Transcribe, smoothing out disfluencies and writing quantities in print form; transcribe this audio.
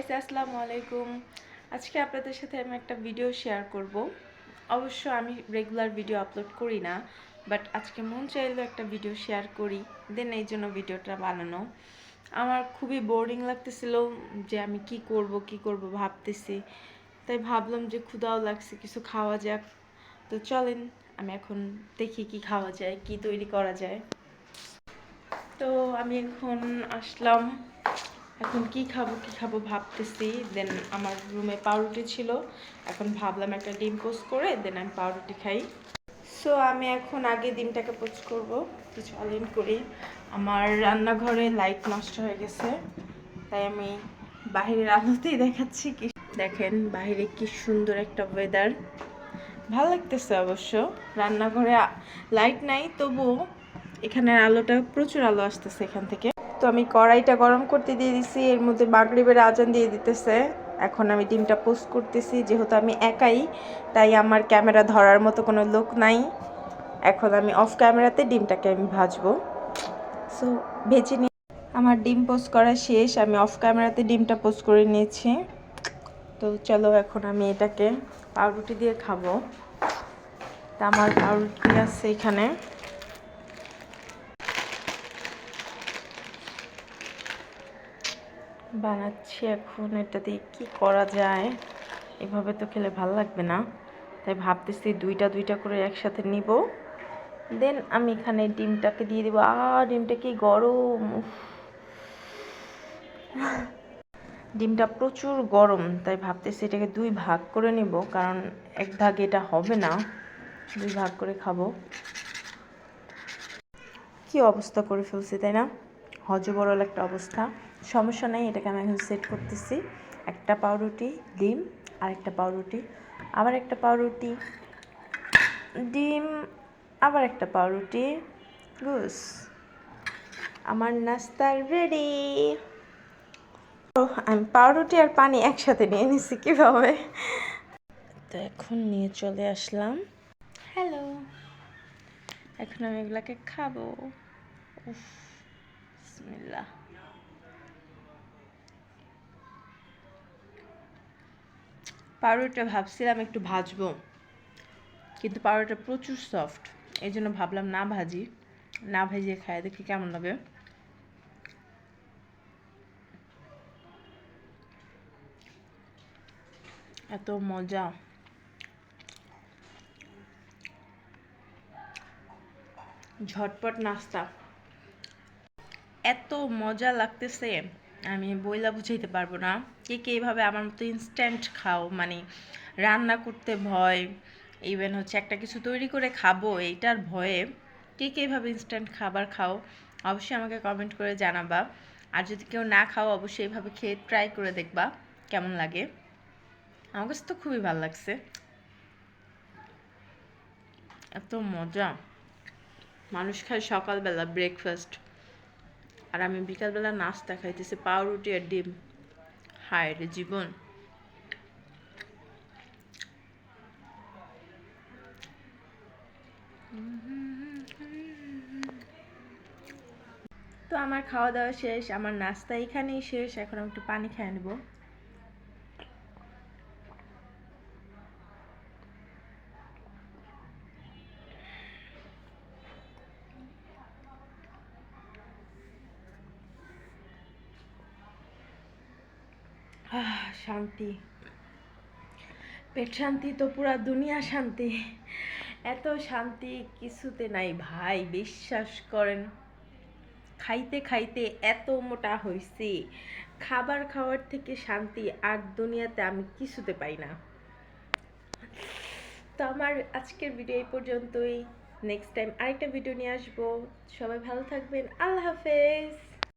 Guys, আসসালামু আলাইকুম। আজকে আপনাদের সাথে আমি একটা ভিডিও শেয়ার করব। অবশ্য আমি রেগুলার ভিডিও আপলোড করি না, বাট আজকে মন চাইলো একটা ভিডিও শেয়ার করি, দেন এই জন্য ভিডিওটা বানানো। আমার খুবই বোরিং লাগতেছিল যে আমি কি করব ভাবতেছি, তাই ভাবলাম যে ক্ষুধাও লাগছে, কিছু খাওয়া যাক। তো চলেন আমি এখন দেখি কি খাওয়া যায়, কি তৈরি করা যায়। তো আমি এখন আসলাম, এখন কি খাবো ভাবতেছি। দেন আমার রুমে পাউরুটি ছিল, এখন ভাবলাম একটা ডিম পোস্ট করে দেন আমি পাউরুটি খাই। সো আমি এখন আগে ডিমটাকে পোস্ট করব, কিছু অনলাইন করি। আমার রান্নাঘরে লাইট নষ্ট হয়ে গেছে, তাই আমি বাহিরের আলোতেই দেখাচ্ছি। কি দেখেন বাহিরে কি সুন্দর একটা ওয়েদার, ভালো লাগতেছে। অবশ্য রান্নাঘরে লাইট নাই, তবুও এখানের আলোটা, প্রচুর আলো আসতেছে এখান থেকে। তো আমি কড়াইটা গরম করতে দিয়ে দিছি, এর মধ্যে মাগরিবের আজান দিয়ে দিতেছে। এখন আমি ডিমটা পোস্ট করতেছি, যেহেতু আমি একাই, তাই আমার ক্যামেরা ধরার মতো কোনো লোক নাই। এখন আমি অফ ক্যামেরাতে ডিমটাকে আমি ভাজবো। সো ভেজে নিয়ে আমার ডিম পোস্ট করা শেষ, আমি অফ ক্যামেরাতে ডিমটা পোস্ট করে নিয়েছি। তো চলো এখন আমি এটাকে পাউরুটি দিয়ে খাবো। তা আমার পাউরুটি আছে এখানে, বানাচ্ছি। এখন এটা দিয়ে কী করা যায়, এভাবে তো খেলে ভালো লাগবে না, তাই ভাবতেছি দুইটা দুইটা করে একসাথে নিব। দেন আমি এখানে ডিমটাকে দিয়ে দিব। ডিমটা কি গরম! ডিমটা প্রচুর গরম, তাই ভাবতেছি এটাকে দুই ভাগ করে নিব, কারণ এক ভাগে এটা হবে না, দুই ভাগ করে খাবো। কি অবস্থা করে ফেলছি তাই না, হজবরল একটা অবস্থা। সমস্যা নেই, এটাকে আমি এখন সেট করতেছি। একটা পাউরুটি, ডিম, আরেকটা পাউরুটি, আবার একটা পাউরুটি, ডিম, আবার একটা পাউরুটি। গুস, আমার নাস্তা রেডি। আমি পাউরুটি আর পানি একসাথে নিয়ে নিছি কীভাবে। তো এখন নিয়ে চলে আসলাম। হ্যালো, এখন আমি এগুলাকে খাবো। উফ, বিসমিল্লাহ। পাউরুটিটা ভাবছিলাম একটু ভাজবো, কিন্তু পাউরুটিটা প্রচুর সফট, এই জন্য ভাবলাম না ভাজি, না ভেজে খাই, দেখি কেমন লাগে। এত মজা, ঝটপট নাস্তা, এত মজা লাগতেছে আমি বইলা বুঝাইতে পারবো না। কে কে এইভাবে আমার মতো ইনস্ট্যান্ট খাও, মানে রান্না করতে ভয়, ইভেন হচ্ছে একটা কিছু তৈরি করে খাবো এইটার ভয়ে, কে কে এইভাবে ইনস্ট্যান্ট খাবার খাও, অবশ্যই আমাকে কমেন্ট করে জানাবা। আর যদি কেউ না খাও, অবশ্যই এইভাবে খেয়ে ট্রাই করে দেখবা কেমন লাগে। আমার কাছে তো খুবই ভালো লাগছে, এত মজা। মানুষ খায় সকালবেলা ব্রেকফাস্ট, আর আমি বিকালবেলা নাস্তা খাইতেছি পাউরুটি আর ডিম। হায় রে জীবন! তো আমার খাওয়া দাওয়া শেষ, আমার নাস্তা এখানেই শেষ, এখন আমি একটু পানি খেয়ে নেব। শান্তি, পেট শান্তি তো পুরা দুনিয়া শান্তি। এত শান্তি কিছুতে নাই ভাই, বিশ্বাস করেন। খাইতে খাইতে এত মোটা হইছি, খাবার খাওয়ার থেকে শান্তি আর দুনিয়াতে আমি কিছুতে পাই না। তো আমার আজকের ভিডিও এই পর্যন্তই। নেক্সট টাইম আরেকটা ভিডিও নিয়ে আসবো। সবাই ভালো থাকবেন, আল্লাহ হাফেজ।